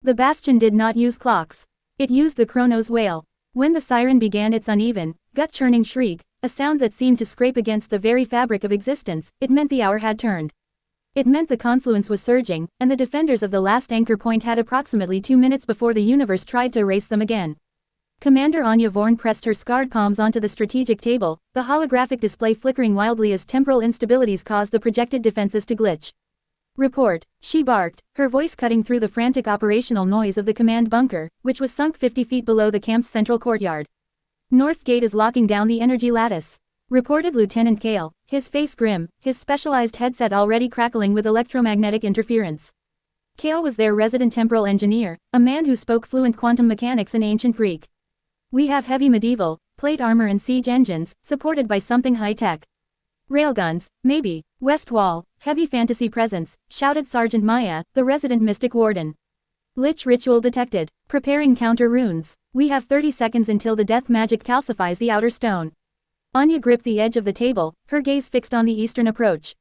The Bastion did not use clocks. It used the Chronos whale. When the siren began its uneven, gut-churning shriek, a sound that seemed to scrape against the very fabric of existence, it meant the hour had turned. It meant the confluence was surging, and the defenders of the last anchor point had approximately 2 minutes before the universe tried to erase them again. Commander Anya Vorn pressed her scarred palms onto the strategic table, the holographic display flickering wildly as temporal instabilities caused the projected defenses to glitch. "Report," she barked, her voice cutting through the frantic operational noise of the command bunker, which was sunk 50 feet below the camp's central courtyard. "North Gate is locking down the energy lattice," reported Lieutenant Kale, his face grim, his specialized headset already crackling with electromagnetic interference. Kale was their resident temporal engineer, a man who spoke fluent quantum mechanics and ancient Greek. "We have heavy medieval, plate armor and siege engines, supported by something high-tech. Railguns, maybe. West Wall, heavy fantasy presence," shouted Sergeant Maya, the resident mystic warden. "Lich ritual detected. Preparing counter runes. We have 30 seconds until the death magic calcifies the outer stone." Anya gripped the edge of the table, her gaze fixed on the eastern approach.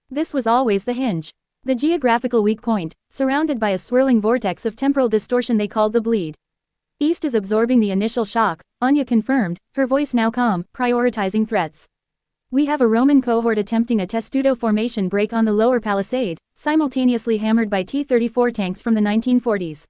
This was always the hinge. The geographical weak point, surrounded by a swirling vortex of temporal distortion they called the bleed. "East is absorbing the initial shock," Anya confirmed, her voice now calm, prioritizing threats. "We have a Roman cohort attempting a testudo formation break on the lower palisade, simultaneously hammered by T-34 tanks from the 1940s.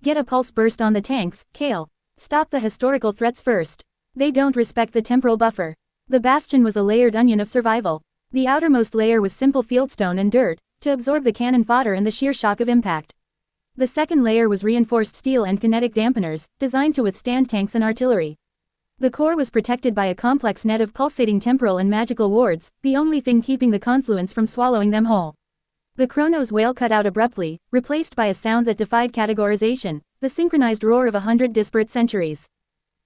Get a pulse burst on the tanks, Kale. Stop the historical threats first. They don't respect the temporal buffer." The Bastion was a layered onion of survival. The outermost layer was simple fieldstone and dirt, to absorb the cannon fodder and the sheer shock of impact. The second layer was reinforced steel and kinetic dampeners, designed to withstand tanks and artillery. The core was protected by a complex net of pulsating temporal and magical wards, the only thing keeping the confluence from swallowing them whole. The Chronos wail cut out abruptly, replaced by a sound that defied categorization, the synchronized roar of 100 disparate centuries.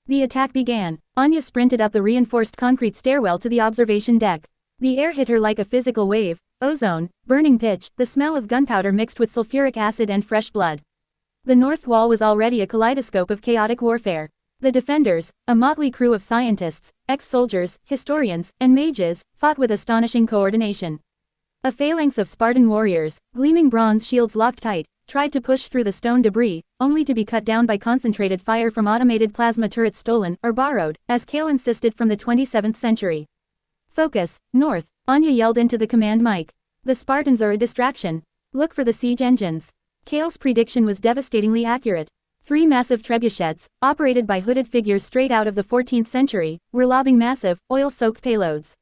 The attack began. Anya sprinted up the reinforced concrete stairwell to the observation deck. The air hit her like a physical wave, ozone, burning pitch, the smell of gunpowder mixed with sulfuric acid and fresh blood. The north wall was already a kaleidoscope of chaotic warfare. The defenders, a motley crew of scientists, ex-soldiers, historians, and mages, fought with astonishing coordination. A phalanx of Spartan warriors, gleaming bronze shields locked tight, tried to push through the stone debris, only to be cut down by concentrated fire from automated plasma turrets stolen or borrowed, as Kale insisted, from the 27th century. "Focus, north," Anya yelled into the command mic. "The Spartans are a distraction. Look for the siege engines." Kale's prediction was devastatingly accurate. 3 massive trebuchets, operated by hooded figures straight out of the 14th century, were lobbing massive, oil-soaked payloads.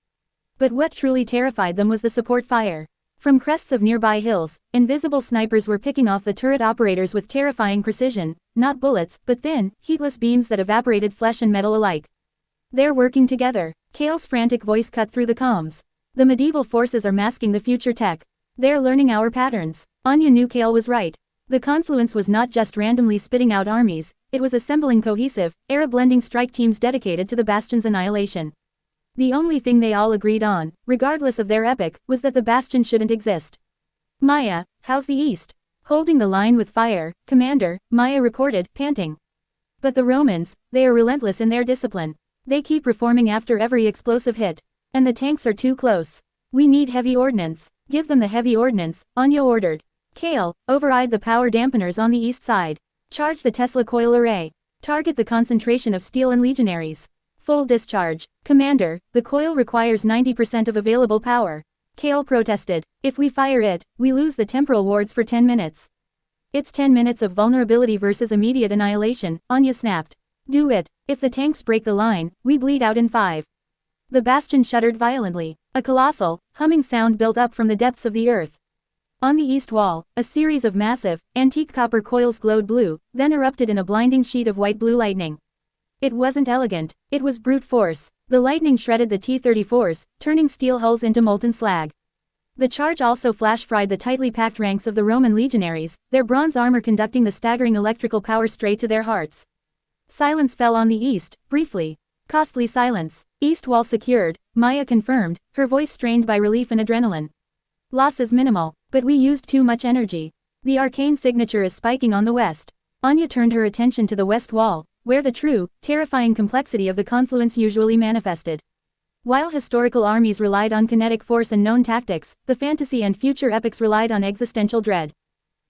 But what truly terrified them was the support fire. From crests of nearby hills, invisible snipers were picking off the turret operators with terrifying precision, not bullets, but thin, heatless beams that evaporated flesh and metal alike. "They're working together." Kale's frantic voice cut through the comms. "The medieval forces are masking the future tech. They're learning our patterns." Anya knew Kale was right. The confluence was not just randomly spitting out armies, it was assembling cohesive, era-blending strike teams dedicated to the Bastion's annihilation. The only thing they all agreed on, regardless of their epoch, was that the Bastion shouldn't exist. "Maya, how's the East?" "Holding the line with fire, Commander," Maya reported, panting. "But the Romans, they are relentless in their discipline. They keep reforming after every explosive hit. And the tanks are too close. We need heavy ordnance." "Give them the heavy ordnance," Anya ordered. Kale, override the power dampeners on the east side. Charge the Tesla coil array. Target the concentration of steel and legionaries. Full discharge. "Commander, the coil requires 90% of available power." Kale protested. "If we fire it, we lose the temporal wards for 10 minutes. "It's 10 minutes of vulnerability versus immediate annihilation," Anya snapped. "Do it. If the tanks break the line, we bleed out in 5. The Bastion shuddered violently. A colossal, humming sound built up from the depths of the earth. On the east wall, a series of massive, antique copper coils glowed blue, then erupted in a blinding sheet of white-blue lightning. It wasn't elegant, it was brute force. The lightning shredded the T-34s, turning steel hulls into molten slag. The charge also flash-fried the tightly packed ranks of the Roman legionaries, their bronze armor conducting the staggering electrical power straight to their hearts. Silence fell on the east, briefly. Costly silence. "East wall secured," Maya confirmed, her voice strained by relief and adrenaline. "Loss is minimal, but we used too much energy. The arcane signature is spiking on the west." Anya turned her attention to the west wall, where the true, terrifying complexity of the confluence usually manifested. While historical armies relied on kinetic force and known tactics, the fantasy and future epics relied on existential dread.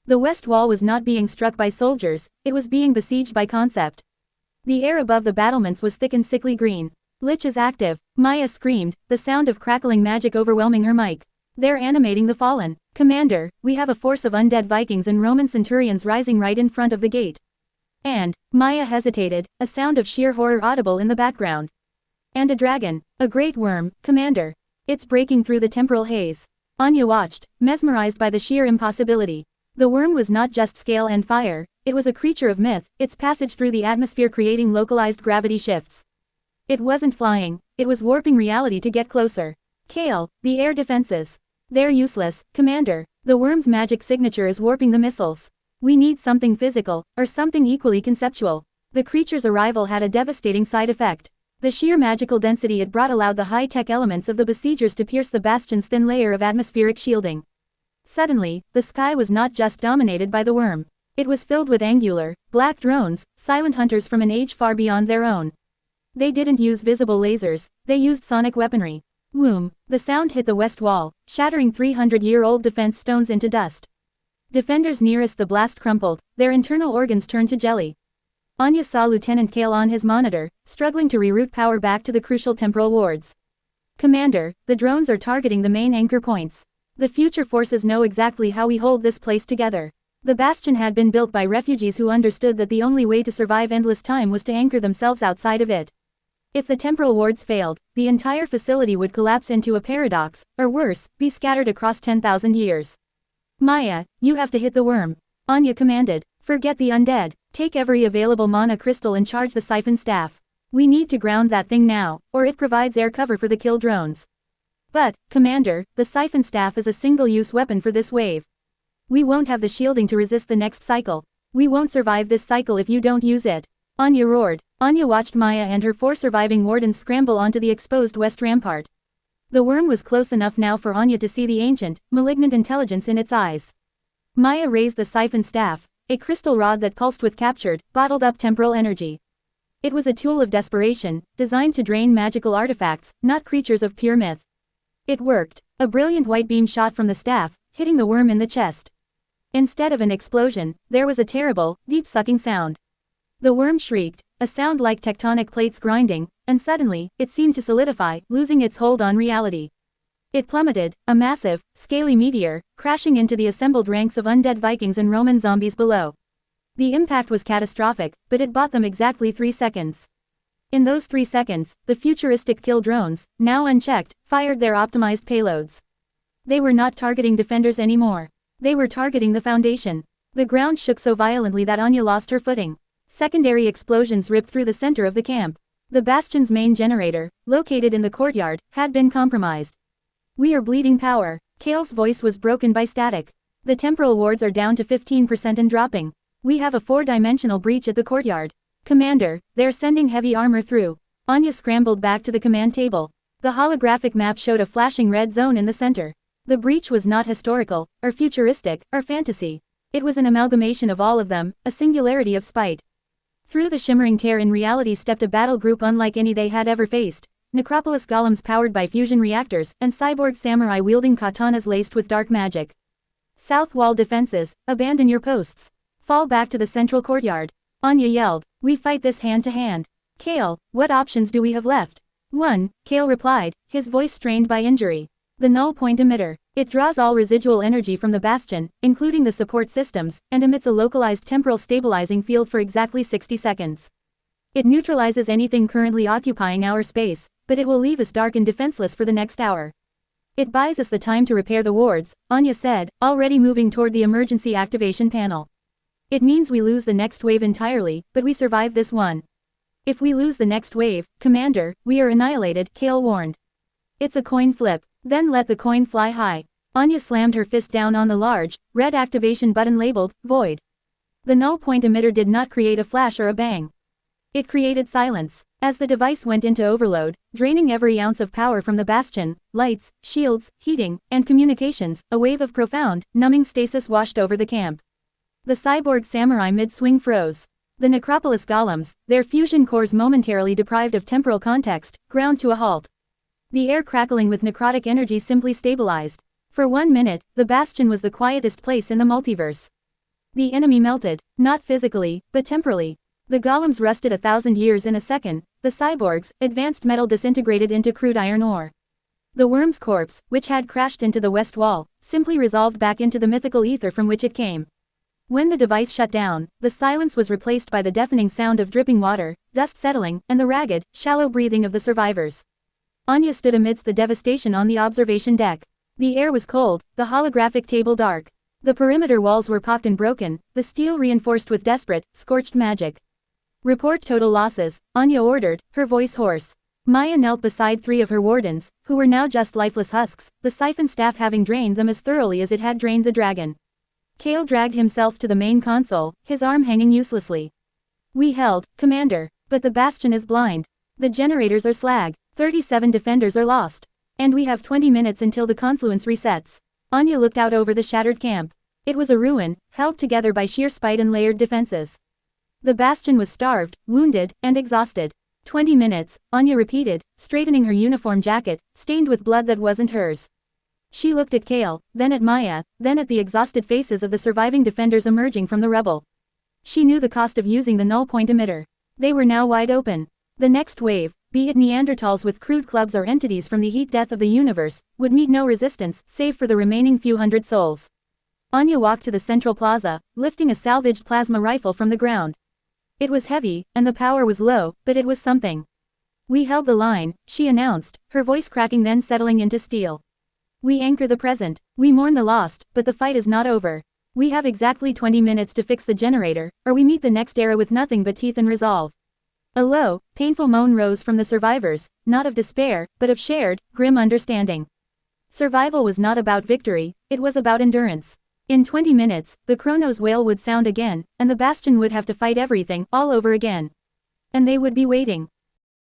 The west wall was not being struck by soldiers, it was being besieged by concept. The air above the battlements was thick and sickly green. Lich is active, Maya screamed, the sound of crackling magic overwhelming her mic. They're animating the fallen. Commander, we have a force of undead Vikings and Roman centurions rising right in front of the gate. And, Maya hesitated, a sound of sheer horror audible in the background. And a dragon, a great worm, Commander. It's breaking through the temporal haze. Anya watched, mesmerized by the sheer impossibility. The worm was not just scale and fire, it was a creature of myth, its passage through the atmosphere creating localized gravity shifts. It wasn't flying, it was warping reality to get closer. Kale, the air defenses. They're useless, Commander. The worm's magic signature is warping the missiles. We need something physical, or something equally conceptual. The creature's arrival had a devastating side effect. The sheer magical density it brought allowed the high-tech elements of the besiegers to pierce the bastion's thin layer of atmospheric shielding. Suddenly, the sky was not just dominated by the worm. It was filled with angular, black drones, silent hunters from an age far beyond their own. They didn't use visible lasers, they used sonic weaponry. Whoom, the sound hit the west wall, shattering 300-year-old defense stones into dust. Defenders nearest the blast crumpled, their internal organs turned to jelly. Anya saw Lieutenant Kale on his monitor, struggling to reroute power back to the crucial temporal wards. Commander, the drones are targeting the main anchor points. The future forces know exactly how we hold this place together. The bastion had been built by refugees who understood that the only way to survive endless time was to anchor themselves outside of it. If the temporal wards failed, the entire facility would collapse into a paradox, or worse, be scattered across 10,000 years. Maya, you have to hit the worm. Anya commanded. Forget the undead, take every available mana crystal and charge the siphon staff. We need to ground that thing now, or it provides air cover for the kill drones. But, Commander, the siphon staff is a single-use weapon for this wave. We won't have the shielding to resist the next cycle. We won't survive this cycle if you don't use it. Anya roared. Anya watched Maya and her 4 surviving wardens scramble onto the exposed west rampart. The worm was close enough now for Anya to see the ancient, malignant intelligence in its eyes. Maya raised the siphon staff, a crystal rod that pulsed with captured, bottled-up temporal energy. It was a tool of desperation, designed to drain magical artifacts, not creatures of pure myth. It worked. A brilliant white beam shot from the staff, hitting the worm in the chest. Instead of an explosion, there was a terrible, deep-sucking sound. The worm shrieked, a sound like tectonic plates grinding, and suddenly, it seemed to solidify, losing its hold on reality. It plummeted, a massive, scaly meteor, crashing into the assembled ranks of undead Vikings and Roman zombies below. The impact was catastrophic, but it bought them exactly 3 seconds. In those 3 seconds, the futuristic kill drones, now unchecked, fired their optimized payloads. They were not targeting defenders anymore. They were targeting the foundation. The ground shook so violently that Anya lost her footing. Secondary explosions ripped through the center of the camp. The bastion's main generator, located in the courtyard, had been compromised. We are bleeding power. Kale's voice was broken by static. The temporal wards are down to 15% and dropping. We have a 4-dimensional breach at the courtyard. Commander, they're sending heavy armor through. Anya scrambled back to the command table. The holographic map showed a flashing red zone in the center. The breach was not historical, or futuristic, or fantasy. It was an amalgamation of all of them, a singularity of spite. Through the shimmering tear in reality stepped a battle group unlike any they had ever faced. Necropolis golems powered by fusion reactors, and cyborg samurai wielding katanas laced with dark magic. South wall defenses, abandon your posts. Fall back to the central courtyard. Anya yelled. We fight this hand to hand. Kale, what options do we have left? 1, Kale replied, his voice strained by injury. The null point emitter. It draws all residual energy from the bastion, including the support systems, and emits a localized temporal stabilizing field for exactly 60 seconds. It neutralizes anything currently occupying our space, but it will leave us dark and defenseless for the next hour. It buys us the time to repair the wards, Anya said, already moving toward the emergency activation panel. It means we lose the next wave entirely, but we survive this one. If we lose the next wave, Commander, we are annihilated, Kale warned. It's a coin flip. Then let the coin fly high. Anya slammed her fist down on the large, red activation button labeled, Void. The null point emitter did not create a flash or a bang. It created silence. As the device went into overload, draining every ounce of power from the bastion, lights, shields, heating, and communications, a wave of profound, numbing stasis washed over the camp. The cyborg samurai mid-swing froze. The necropolis golems, their fusion cores momentarily deprived of temporal context, ground to a halt. The air crackling with necrotic energy simply stabilized. For 1 minute, the bastion was the quietest place in the multiverse. The enemy melted, not physically, but temporally. The golems rusted 1,000 years in a second, the cyborgs, advanced metal disintegrated into crude iron ore. The worm's corpse, which had crashed into the west wall, simply resolved back into the mythical ether from which it came. When the device shut down, the silence was replaced by the deafening sound of dripping water, dust settling, and the ragged, shallow breathing of the survivors. Anya stood amidst the devastation on the observation deck. The air was cold, the holographic table dark. The perimeter walls were pocked and broken, the steel reinforced with desperate, scorched magic. "Report total losses," Anya ordered, her voice hoarse. Maya knelt beside 3 of her wardens, who were now just lifeless husks, the siphon staff having drained them as thoroughly as it had drained the dragon. Kale dragged himself to the main console, his arm hanging uselessly. "We held, Commander. But the bastion is blind. The generators are slag. 37 defenders are lost. And we have 20 minutes until the confluence resets." Anya looked out over the shattered camp. It was a ruin, held together by sheer spite and layered defenses. The bastion was starved, wounded, and exhausted. 20 minutes, Anya repeated, straightening her uniform jacket, stained with blood that wasn't hers. She looked at Kale, then at Maya, then at the exhausted faces of the surviving defenders emerging from the rubble. She knew the cost of using the null point emitter. They were now wide open. The next wave, be it Neanderthals with crude clubs or entities from the heat death of the universe, would meet no resistance, save for the remaining few hundred souls. Anya walked to the central plaza, lifting a salvaged plasma rifle from the ground. It was heavy, and the power was low, but it was something. "We held the line," she announced, her voice cracking then settling into steel. "We anchor the present. We mourn the lost, but the fight is not over. We have exactly 20 minutes to fix the generator, or we meet the next era with nothing but teeth and resolve." A low, painful moan rose from the survivors, not of despair, but of shared, grim understanding. Survival was not about victory, it was about endurance. In 20 minutes, the Chronos wail would sound again, and the bastion would have to fight everything, all over again. And they would be waiting.